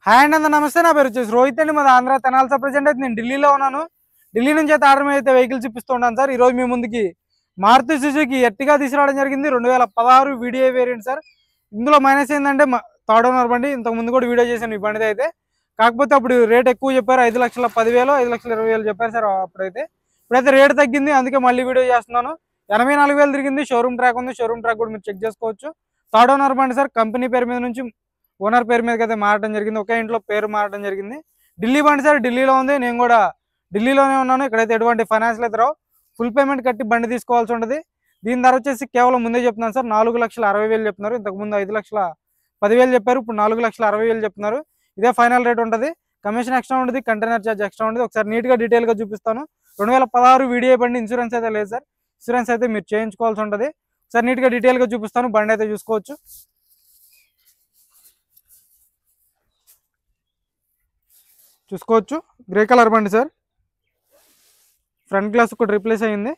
Hi అండి, అందరూ నమస్తే. నా పేరు వచ్చేసి రోహిత్ అండి. మాది ఆంధ్ర తెనాలి సార్. ప్రజెంట్ అయితే నేను ఢిల్లీలో ఉన్నాను. ఢిల్లీ నుంచి అయితే ఆర్డర్ మీద అయితే వెహికల్ చూపిస్తూ ఉంటాను సార్. ఈరోజు మీ ముందుకి మారుతి సుజుకి ఎర్టిగా తీసుకురావడం జరిగింది. 2016 వీడియో వేరియంట్ సార్. ఇందులో మైనస్ ఏంటంటే థర్డ్ ఓనర్ బండి. ఇంతకు ముందు కూడా వీడియో చేశాను ఈ బండి అయితే. కాకపోతే అప్పుడు రేట్ ఎక్కువ చెప్పారు, 5,10,000 5,20,000 చెప్పారు సార్ అప్పుడైతే. ఇప్పుడైతే రేట్ తగ్గింది, అందుకే మళ్ళీ వీడియో చేస్తున్నాను. 84,000 తిరిగింది. షోరూమ్ ట్రాక్ ఉంది, షోరూమ్ ట్రాక్ కూడా మీరు చెక్ చేసుకోవచ్చు. థర్డ్ ఓనర్ బండి సార్. కంపెనీ పేరు మీద నుంచి ఓనర్ పేరు మీదకి అయితే మారడం జరిగింది. ఒకే ఇంట్లో పేరు మారడం జరిగింది. ఢిల్లీ బండి సార్, ఢిల్లీలో ఉంది. నేను కూడా ఢిల్లీలోనే ఉన్నాను. ఇక్కడైతే ఎటువంటి ఫైనాన్షియల్ అయితే రావు. ఫుల్ పేమెంట్ కట్టి బండి తీసుకోవాల్సి ఉంటుంది. దీని ధర వచ్చేసి కేవలం ముందే చెప్తున్నాను సార్, 4,60,000 చెప్తున్నారు. ఇంతకుముందు 5,10,000 చెప్పారు, ఇప్పుడు 4,60,000 చెప్తున్నారు. ఇదే ఫైనల్ రేట్ ఉంటుంది. కమిషన్ ఎక్స్ట్రా ఉంటుంది, కంటైనర్ ఛార్జ్ ఎక్స్ట్రా ఉంటుంది. ఒకసారి నీట్గా డీటెయిల్గా చూపిస్తాను. 2016 వీడియో బండి, ఇన్సూరెన్స్ అయితే లేదు సార్. ఇన్సూరెన్స్ అయితే మీరు చేయించుకోవాల్సి ఉంటుంది. ఒకసారి నీట్గా డీటెయిల్గా చూపిస్తాను. బండి అయితే చూసుకోవచ్చు. గ్రే కలర్ బండి సార్. ఫ్రంట్ గ్లాస్ ఒకటి రీప్లేస్ అయ్యింది.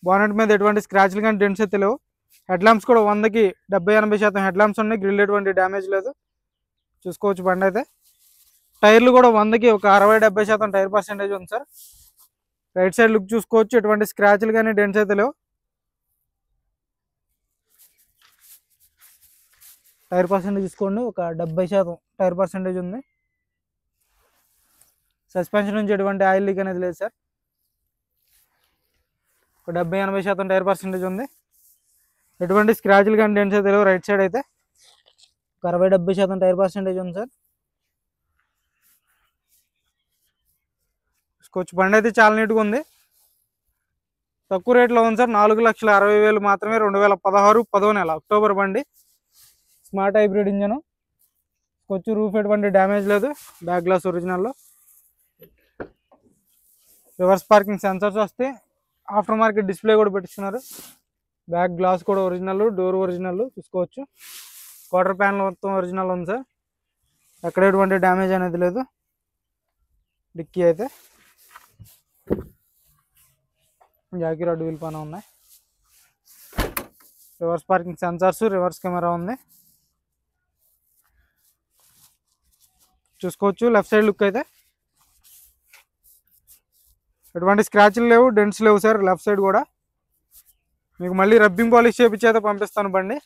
బానెట్ మీద ఎటువంటి స్క్రాచ్లు కానీ డెంట్స్ అయితే లేవు. హెడ్ ల్యాంప్స్ కూడా 100కి 70-80% హెడ్ ల్యాంప్స్ ఉన్నాయి. గ్రిల్ ఎటువంటి డ్యామేజ్ లేదు. చూసుకోవచ్చు బండి అయితే. టైర్లు కూడా 100కి ఒక 60-70% టైర్ పర్సెంటేజ్ ఉంది సార్. రైట్ సైడ్ లుక్ చూసుకోవచ్చు, ఎటువంటి స్క్రాచ్లు కానీ డెంట్స్ అయితే లేవు. టైర్ పర్సెంటేజ్ చూసుకోండి, ఒక 70% టైర్ పర్సెంటేజ్ ఉంది. సస్పెన్షన్ నుంచి ఎటువంటి ఆయిల్ లీక్ అనేది లేదు సార్. ఒక 70-80% టైర్ పర్సెంటేజ్ ఉంది. ఎటువంటి స్క్రాచ్లు కానీ డెంట్స్ అయితే లేవు. రైట్ సైడ్ అయితే ఒక 60-70% టైర్ పర్సెంటేజ్ ఉంది సార్. చూసుకోవచ్చు బండి అయితే చాలా నీట్గా ఉంది. తక్కువ రేట్లో ఉంది సార్. 4,60,000 మాత్రమే. 2016 10వ నెల అక్టోబర్ బండి. Smart hybrid engine. కొంచెం రూఫ్ ఎటువంటి డ్యామేజ్ లేదు. బ్యాక్ గ్లాస్ ఒరిజినల్లో. రివర్స్ పార్కింగ్ సెన్సర్స్ వస్తే ఆఫ్టర్ మార్కెట్ డిస్ప్లే కూడా పెట్టిస్తున్నారు. బ్యాక్ గ్లాస్ కూడా ఒరిజినల్, డోర్ ఒరిజినల్. చూసుకోవచ్చు. క్వార్టర్ ప్యానల్ మొత్తం ఒరిజినల్ ఉంది సార్. ఎక్కడ ఎటువంటి డ్యామేజ్ అనేది లేదు. డిక్కీ అయితే జాకీ రాడ్ వీల్ పైన ఉన్నాయి. Reverse parking sensors, reverse camera ఉంది. చూసుకోవచ్చు. లెఫ్ట్ సైడ్ లుక్ అయితే ఎటువంటి స్క్రాచ్లు లేవు, డెంట్స్ లేవు సార్. లెఫ్ట్ సైడ్ కూడా మీకు మళ్ళీ రబ్బింగ్ పాలిష్ చేపించి అయితే పంపిస్తాను బండి.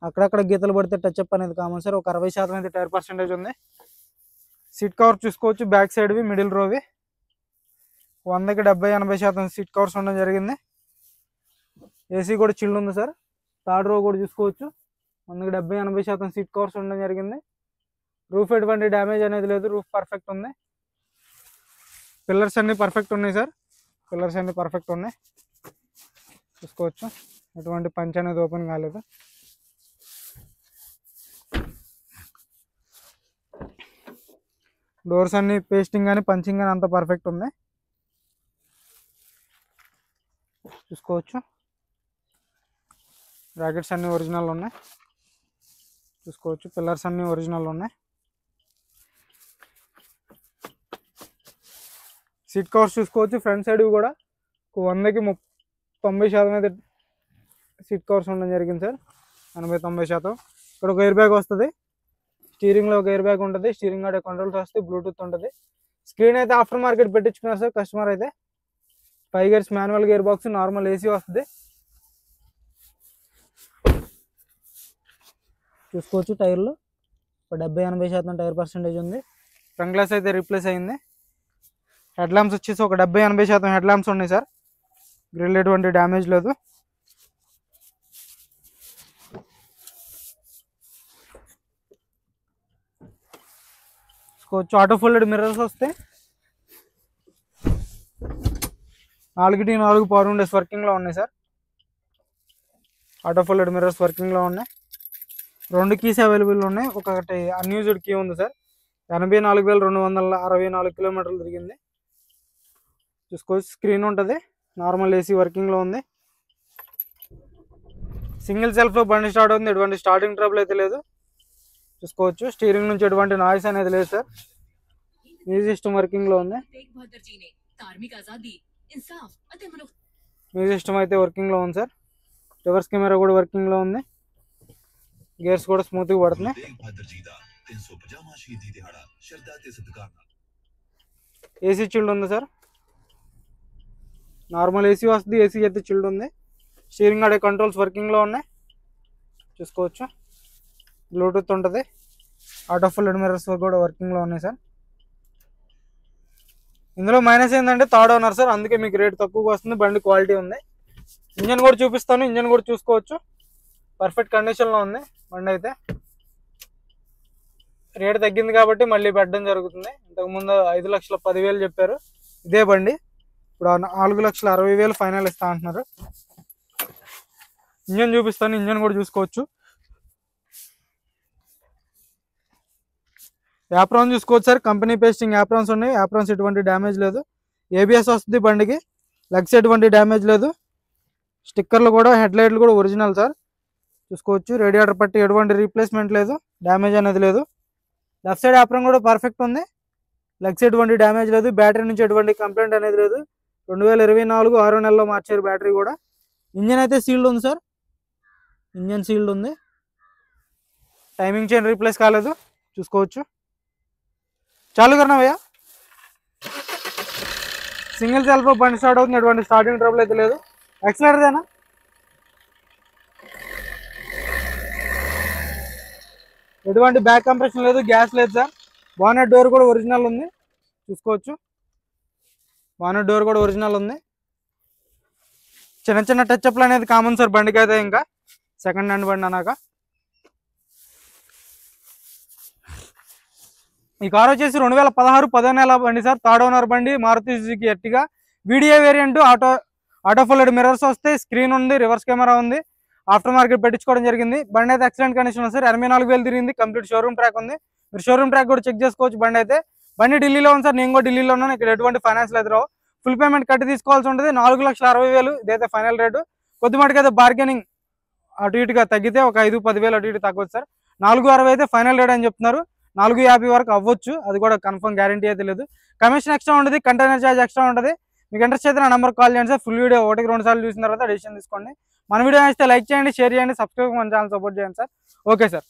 అక్కడక్కడ గీతలు పడితే టచ్అప్ అనేది కామన్ సార్. ఒక 60% అయితే టైర్ పర్సెంటేజ్ ఉంది. సీట్ కవర్ చూసుకోవచ్చు, బ్యాక్ సైడ్వి, మిడిల్ రోవి. 100కి 70-80% సీట్ కవర్స్ ఉండడం జరిగింది. ఏసీ కూడా చిల్డ్ ఉంది సార్. థర్డ్ రో కూడా చూసుకోవచ్చు. 100కి 70-80% సీట్ కవర్స్ ఉండడం జరిగింది. రూఫ్ ఎటువంటి డ్యామేజ్ అనేది లేదు. రూఫ్ పర్ఫెక్ట్ ఉంది. పిల్లర్స్ అన్నీ పర్ఫెక్ట్ ఉన్నాయి సార్. పిల్లర్స్ అన్నీ పర్ఫెక్ట్ ఉన్నాయి. చూసుకోవచ్చు. ఎటువంటి పంచ్ అనేది ఓపెన్ కాలేదు. డోర్స్ అన్ని పేస్టింగ్ కానీ పంచింగ్ కానీ అంత పర్ఫెక్ట్ ఉంది. చూసుకోవచ్చు. బ్రాకెట్స్ అన్నీ ఒరిజినల్ ఉన్నాయి. చూసుకోవచ్చు. పిల్లర్స్ అన్నీ ఒరిజినల్ ఉన్నాయి. సీట్ కవర్స్ చూసుకోవచ్చు. ఫ్రంట్ సైడ్ కూడా 100కి 90% అయితే సీట్ కవర్స్ ఉండడం జరిగింది సార్. 80-90%. ఇక్కడ ఒక ఎయిర్ బ్యాగ్ వస్తుంది. స్టీరింగ్లో ఒక ఎయిర్ బ్యాగ్ ఉంటుంది. స్టీరింగ్ ఆడే కంట్రోల్స్ వస్తాయి. బ్లూటూత్ ఉంటుంది. స్క్రీన్ అయితే ఆఫ్టర్ మార్కెట్ పెట్టించుకున్నారు సార్ కస్టమర్ అయితే. 5 gears manual gear box, normal AC వస్తుంది. చూసుకోవచ్చు. టైర్లు ఒక 70-80% టైర్ పర్సెంటేజ్ ఉంది. ఫ్రంట్ గ్లాస్ అయితే రీప్లేస్ అయింది. హెడ్ ల్యాంప్స్ వచ్చేసి ఒక 70-80% హెడ్ ల్యాంప్స్ ఉన్నాయి సార్. గ్రిల్ ఎటువంటి డ్యామేజ్ లేదు. చూసుకోవచ్చు. ఆటో ఫోల్డెడ్ మిర్రర్స్ వస్తాయి. 4x4 పవర్ విండోస్ వర్కింగ్లో ఉన్నాయి సార్. ఆటో ఫోల్డెడ్ మిర్రర్స్ వర్కింగ్లో ఉన్నాయి. 2 కీస్ అవైలబుల్ ఉన్నాయి. ఒకటి అన్యూజ్డ్ కీ ఉంది సార్. 84,264 కిలోమీటర్లు తిరిగింది. చూసుకోవచ్చు. స్క్రీన్ ఉంటుంది. నార్మల్ ఏసీ వర్కింగ్లో ఉంది. సింగిల్ సెల్ఫ్లో బండి స్టార్ట్ అవుతుంది. ఎటువంటి స్టార్టింగ్ ట్రబుల్ అయితే లేదు. చూసుకోవచ్చు. స్టీరింగ్ నుంచి ఎటువంటి నాయిస్ అనేది లేదు సార్. మ్యూజిక్ సిస్టమ్ వర్కింగ్లో ఉంది. మ్యూజిక్ సిస్టమ్ అయితే వర్కింగ్లో ఉంది సార్. రివర్స్ కెమెరా కూడా వర్కింగ్లో ఉంది. గేర్స్ కూడా స్మూత్గా పడుతున్నాయి. ఏసీ చిల్డ్ ఉంది సార్, నార్మల్ ఏసీ వస్తుంది, ఏసీ అయితే చిల్డ్ ఉంది. స్టీరింగ్ అడే కంట్రోల్స్ వర్కింగ్లో ఉన్నాయి చూసుకోవచ్చు. బ్లూటూత్ ఉంటుంది, ఆటో ఫుల్ మిర్రర్స్ కూడా వర్కింగ్లో ఉన్నాయి సార్. ఇందులో మైనస్ ఏంటంటే థర్డ్ ఓనర్ సార్, అందుకే మీకు రేట్ తక్కువగా వస్తుంది. బండి క్వాలిటీ ఉంది. ఇంజన్ కూడా చూపిస్తాను, ఇంజన్ కూడా చూసుకోవచ్చు, పర్ఫెక్ట్ కండిషన్లో ఉంది బండి అయితే. రేట్ తగ్గింది కాబట్టి మళ్ళీ పెట్టడం జరుగుతుంది. ఇంతకుముందు 5,10,000 చెప్పారు ఇదే బండి, ఇప్పుడు 4,60,000 ఫైనల్ ఇస్తా అంటున్నారు. ఇంజన్ చూపిస్తాను, ఇంజన్ కూడా చూసుకోవచ్చు. యాప్రాన్ చూసుకోవచ్చు సార్, కంపెనీ పేస్టింగ్ యాప్రాన్స్ ఉన్నాయి. యాప్రాన్స్ ఎటువంటి డ్యామేజ్ లేదు. ఏబిఎస్ వస్తుంది బండికి, లెగ్స్ ఎటువంటి డ్యామేజ్ లేదు. స్టిక్కర్లు కూడా, హెడ్ లైట్లు కూడా ఒరిజినల్ సార్ చూసుకోవచ్చు. రేడియేటర్ పట్టి ఎటువంటి రీప్లేస్మెంట్ లేదు, డ్యామేజ్ అనేది లేదు. లెఫ్ట్ సైడ్ యాప్రాన్ కూడా పర్ఫెక్ట్ ఉంది, లెగ్స్ ఎటువంటి డ్యామేజ్ లేదు. బ్యాటరీ నుంచి ఎటువంటి కంప్లైంట్ అనేది లేదు. 2024 6 నెలల్లో మార్చారు బ్యాటరీ కూడా. ఇంజన్ అయితే సీల్డ్ ఉంది సార్, ఇంజన్ సీల్డ్ ఉంది. టైమింగ్ చైన్ రీప్లేస్ కాలేదు చూసుకోవచ్చు. చాలు కన్నా భయ్యా, సింగిల్ సెల్ఫ్ బండి స్టార్ట్ అవుతుంది, ఎటువంటి స్టార్టింగ్ ట్రబుల్ అయితే లేదు. యాక్సిలరేటర్దేనా, ఎటువంటి బ్యాక్ కంప్రెషన్ లేదు, గ్యాస్ లేదు సార్. బానెట్ డోర్ కూడా ఒరిజినల్ ఉంది చూసుకోవచ్చు. బానెట్ డోర్ కూడా ఒరిజినల్ ఉంది. చిన్న చిన్న టచ్అప్లు అనేది కామన్ సార్ బండికి అయితే, ఇంకా సెకండ్ హ్యాండ్ బండి అన్నాక. ఈ కార్ వచ్చేసి 2016 10వ నెల బండి సార్, థర్డ్ ఓనర్ బండి, Maruti Suzuki Ertiga VDI variant. Auto full mirrors వస్తాయి, స్క్రీన్ ఉంది, రివర్స్ కెమెరా ఉంది, ఆఫ్టర్ మార్కెట్ పెట్టించుకోవడం జరిగింది. బండి అయితే ఎక్సలెంట్ కండిషన్ ఉంది సార్. 84,000 తిరిగింది, కంప్లీట్ షోరూమ్ ట్రాక్ ఉంది. మీరు షోరూమ్ ట్రాక్ కూడా చెక్ చేసుకోవచ్చు. బండి అయితే బండి ఢిల్లీలో ఉంది సార్, నేను కూడా ఢిల్లీలో ఉన్నాను. ఇక్కడ ఎటువంటి ఫైనాన్స్ లేదు రావు, ఫుల్ పేమెంట్ కట్టి తీసుకోవాల్సి ఉంటుంది. 4,60,000 ఇదైతే ఫైనల్ రేటు. కొద్దిమటుకు అయితే బార్గెనింగ్ అటు ఇటుగా తగ్గితే ఒక 5-10,000 అటు ఇటు తగ్గవచ్చు సార్. 4,60,000 అయితే ఫైనల్ రేట్ అని చెప్తున్నారు. 4,50,000 వరకు అవ్వచ్చు, అది కూడా కన్ఫర్మ్ గ్యారంటీ అయితే లేదు. కమిషన్ ఎక్స్ట్రా ఉంటుంది, కంటైనర్ ఛార్జ్ ఎక్స్ట్రా ఉంటుంది. మీకు ఇంట్రెస్ట్ అయితే నా నెంబర్ కాల్ చేయండి సార్. ఫుల్ వీడియో 1-2 సార్లు చూసిన తర్వాత డెసిషన్ తీసుకోండి. మన వీడియో నచ్చితే లైక్ చేయండి, షేర్ చేయండి, సబ్స్క్రైబ్ మన ఛానల్ సపోర్ట్ చేయండి సార్. Okay sir.